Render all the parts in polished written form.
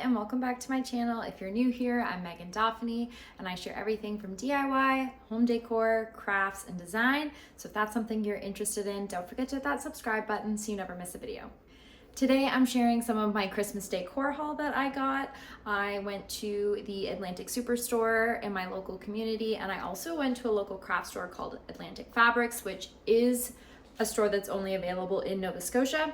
and welcome back to my channel. If you're new here, I'm Megan Dauphiny and I share everything from DIY, home decor, crafts, and design. So if that's something you're interested in, don't forget to hit that subscribe button so you never miss a video. Today I'm sharing some of my Christmas decor haul that I got. I went to the Atlantic Superstore in my local community, and I also went to a local craft store called Atlantic Fabrics, which is a store that's only available in Nova Scotia.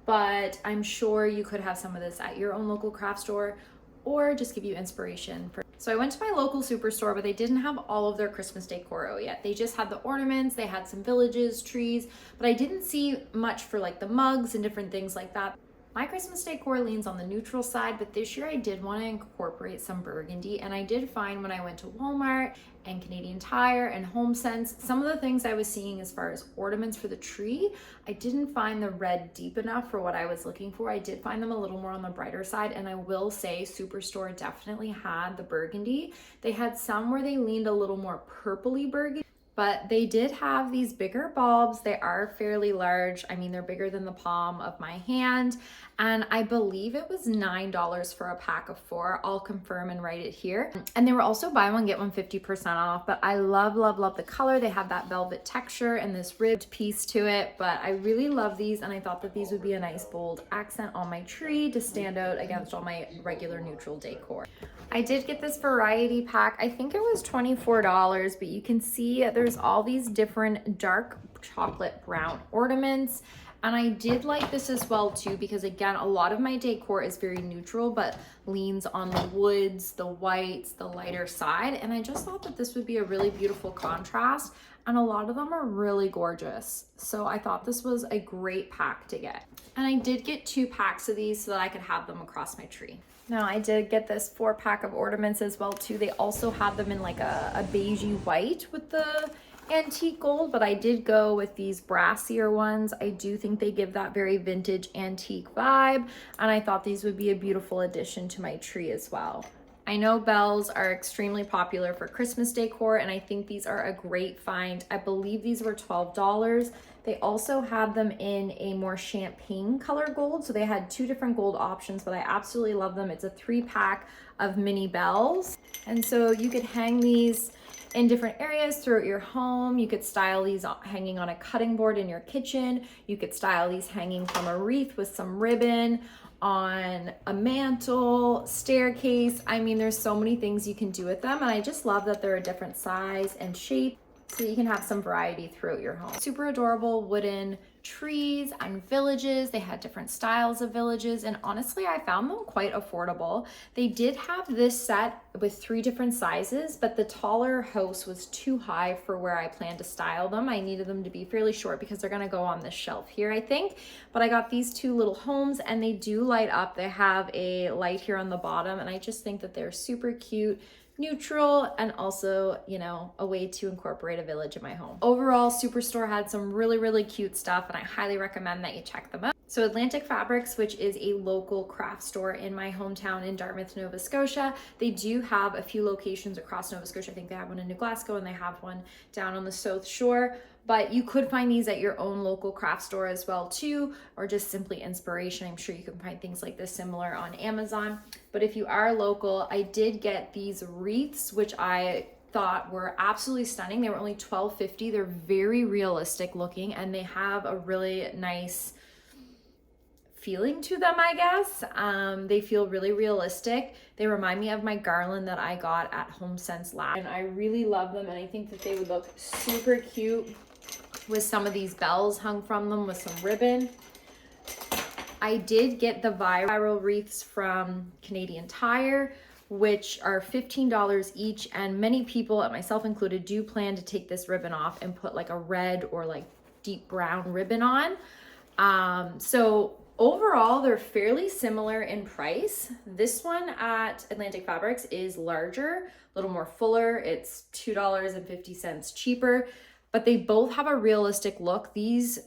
But I'm sure you could have some of this at your own local craft store or just give you inspiration. So I went to my local superstore, but they didn't have all of their Christmas decor out yet. They just had the ornaments, they had some villages, trees, but I didn't see much for like the mugs and different things like that. My Christmas decor leans on the neutral side, but this year I did want to incorporate some burgundy, and I did find when I went to Walmart and Canadian Tire and HomeSense, some of the things I was seeing as far as ornaments for the tree, I didn't find the red deep enough for what I was looking for. I did find them a little more on the brighter side, and I will say Superstore definitely had the burgundy. They had some where they leaned a little more purpley burgundy, but they did have these bigger bulbs. They are fairly large. I mean, they're bigger than the palm of my hand. And I believe it was $9 for a pack of 4. I'll confirm and write it here. And they were also buy one, get one 50% off. But I love, love, love the color. They have that velvet texture and this ribbed piece to it. But I really love these, and I thought that these would be a nice bold accent on my tree to stand out against all my regular neutral decor. I did get this variety pack. I think it was $24, but you can see there's all these different dark chocolate brown ornaments. And I did like this as well too, because again, a lot of my decor is very neutral, but leans on the woods, the whites, the lighter side. And I just thought that this would be a really beautiful contrast. And a lot of them are really gorgeous. So I thought this was a great pack to get. And I did get 2 packs of these so that I could have them across my tree. Now I did get this 4-pack of ornaments as well too. They also had them in like a beigey white with the antique gold, but I did go with these brassier ones. I do think they give that very vintage antique vibe, and I thought these would be a beautiful addition to my tree as well. I know bells are extremely popular for Christmas decor, and I think these are a great find. I believe these were $12. They also had them in a more champagne color gold, so they had 2 different gold options, but I absolutely love them. It's a 3-pack of mini bells, and so you could hang these in different areas throughout your home. You could style these hanging on a cutting board in your kitchen. You could style these hanging from a wreath with some ribbon on a mantle, staircase. I mean, there's so many things you can do with them, and I just love that they're a different size and shape, so you can have some variety throughout your home. Super adorable wooden trees and villages. They had different styles of villages, and honestly, I found them quite affordable. They did have this set with 3 different sizes, but the taller house was too high for where I planned to style them. I needed them to be fairly short because they're gonna go on this shelf here, I think. But I got these 2 little homes, and they do light up. They have a light here on the bottom, and I just think that they're super cute, neutral, and also, you know, a way to incorporate a village in my home. Overall, Superstore had some really, really cute stuff, and I highly recommend that you check them out. So Atlantic Fabrics, which is a local craft store in my hometown in Dartmouth, Nova Scotia, they do have a few locations across Nova Scotia. I think they have one in New Glasgow and they have one down on the South Shore. But you could find these at your own local craft store as well too, or just simply inspiration. I'm sure you can find things like this similar on Amazon. But if you are local, I did get these wreaths, which I thought were absolutely stunning. They were only $12.50. They're very realistic looking, and they have a really nice feeling to them, I guess. They feel really realistic. They remind me of my garland that I got at HomeSense last, and I really love them, and I think that they would look super cute with some of these bells hung from them with some ribbon. I did get the viral wreaths from Canadian Tire, which are $15 each, and many people, myself included, do plan to take this ribbon off and put like a red or like deep brown ribbon on. So overall, they're fairly similar in price. This one at Atlantic Fabrics is larger, a little more fuller. It's $2.50 cheaper, but they both have a realistic look. These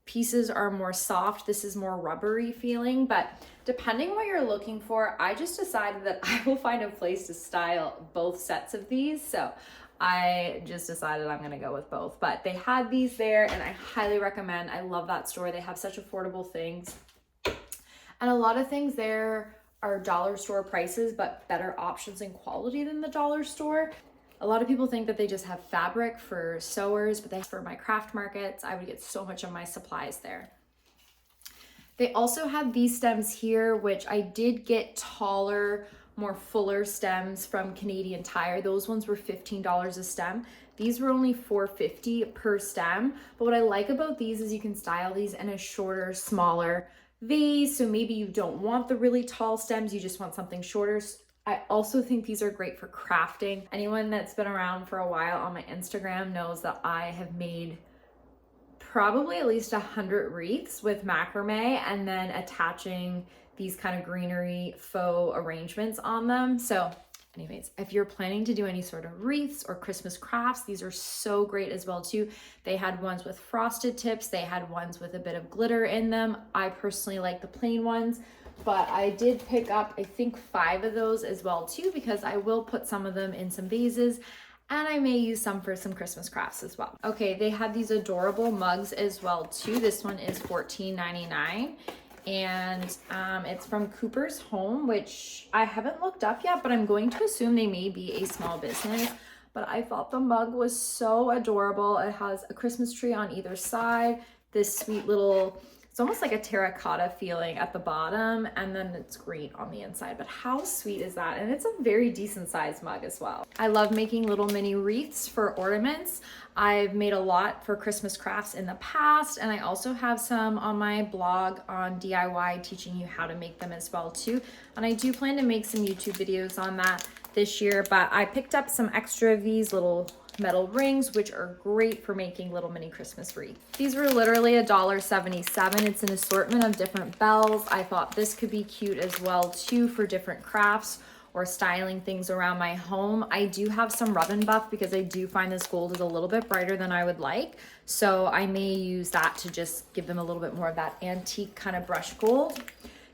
pieces are more soft. This is more rubbery feeling, but depending what you're looking for, I just decided that I will find a place to style both sets of these. So I just decided I'm gonna go with both, but they had these there, and I highly recommend. I love that store. They have such affordable things, and a lot of things there are dollar store prices, but better options and quality than the dollar store. A lot of people think that they just have fabric for sewers, but for my craft markets, I would get so much of my supplies there. They also have these stems here, which I did get taller, more fuller stems from Canadian Tire. Those ones were $15 a stem. These were only $4.50 per stem. But what I like about these is you can style these in a shorter, smaller vase. So maybe you don't want the really tall stems, you just want something shorter. I also think these are great for crafting. Anyone that's been around for a while on my Instagram knows that I have made probably at least 100 wreaths with macrame and then attaching these kind of greenery faux arrangements on them. So anyways, if you're planning to do any sort of wreaths or Christmas crafts, these are so great as well too. They had ones with frosted tips. They had ones with a bit of glitter in them. I personally like the plain ones, but I did pick up, I think 5 of those as well too, because I will put some of them in some vases and I may use some for some Christmas crafts as well. Okay, they had these adorable mugs as well too. This one is $14.99. And it's from Cooper's Home, which I haven't looked up yet, but I'm going to assume they may be a small business. But I thought the mug was so adorable. It has a Christmas tree on either side, this sweet little, it's almost like a terracotta feeling at the bottom, and then it's green on the inside. But how sweet is that? And it's a very decent sized mug as well. I love making little mini wreaths for ornaments. I've made a lot for Christmas crafts in the past, and I also have some on my blog on DIY teaching you how to make them as well too. And I do plan to make some YouTube videos on that this year, but I picked up some extra of these little metal rings, which are great for making little mini Christmas wreaths. These were literally $1.77. It's an assortment of different bells. I thought this could be cute as well too for different crafts or styling things around my home. I do have some rub and buff because I do find this gold is a little bit brighter than I would like. So I may use that to just give them a little bit more of that antique kind of brush gold.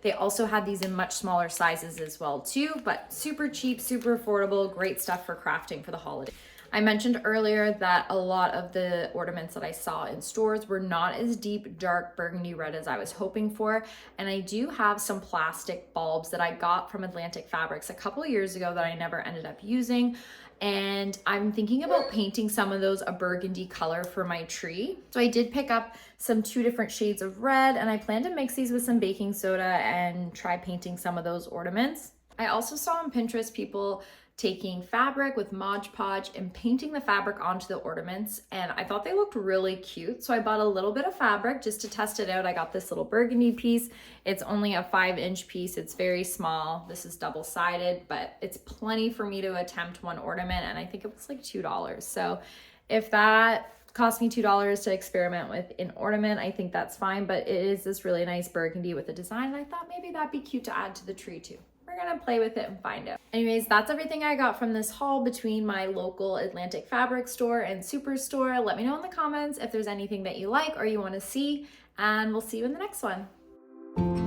They also had these in much smaller sizes as well too, but super cheap, super affordable, great stuff for crafting for the holiday. I mentioned earlier that a lot of the ornaments that I saw in stores were not as deep, dark burgundy red as I was hoping for. And I do have some plastic bulbs that I got from Atlantic Fabrics a couple years ago that I never ended up using. And I'm thinking about painting some of those a burgundy color for my tree. So I did pick up some 2 different shades of red, and I plan to mix these with some baking soda and try painting some of those ornaments. I also saw on Pinterest people taking fabric with Mod Podge and painting the fabric onto the ornaments, and I thought they looked really cute. So I bought a little bit of fabric just to test it out. I got this little burgundy piece. It's only a 5-inch piece. It's very small. This is double-sided, but it's plenty for me to attempt one ornament, and I think it was like $2. So if that cost me $2 to experiment with an ornament, I think that's fine, but it is this really nice burgundy with a design, and I thought maybe that'd be cute to add to the tree too. We're gonna play with it and find out. Anyways, that's everything I got from this haul between my local Atlantic Fabric store and Superstore. Let me know in the comments if there's anything that you like or you wanna see, and we'll see you in the next one.